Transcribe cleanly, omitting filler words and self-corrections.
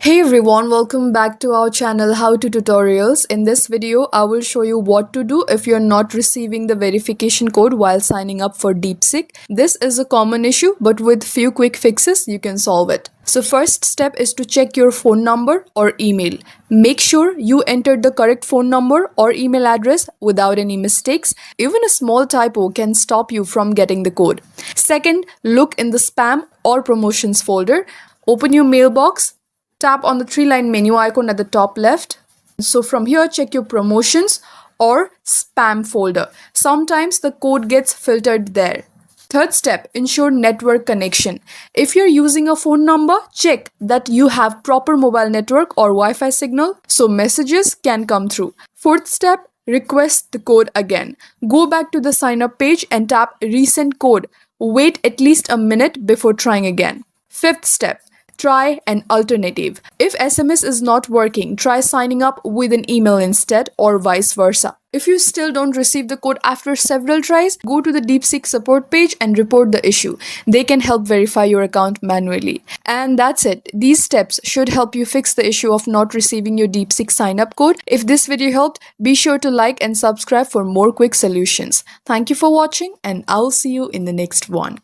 Hey everyone, welcome back to our channel How to Tutorials. In this video, I will show you what to do if you're not receiving the verification code while signing up for DeepSeek. This is a common issue, but with few quick fixes, you can solve it. So first step is to check your phone number or email. Make sure you entered the correct phone number or email address without any mistakes. Even a small typo can stop you from getting the code. Second, look in the spam or promotions folder. Open your mailbox. Tap on the three-line menu icon at the top left. So from here, check your promotions or spam folder. Sometimes the code gets filtered there. Third step, ensure network connection. If you're using a phone number, check that you have proper mobile network or Wi-Fi signal so messages can come through. Fourth step, request the code again. Go back to the sign up page and tap resend code. Wait at least a minute before trying again. Fifth step, try an alternative. If SMS is not working, try signing up with an email instead or vice versa. If you still don't receive the code after several tries, go to the DeepSeek support page and report the issue. They can help verify your account manually. And that's it. These steps should help you fix the issue of not receiving your DeepSeek sign-up code. If this video helped, be sure to like and subscribe for more quick solutions. Thank you for watching and I'll see you in the next one.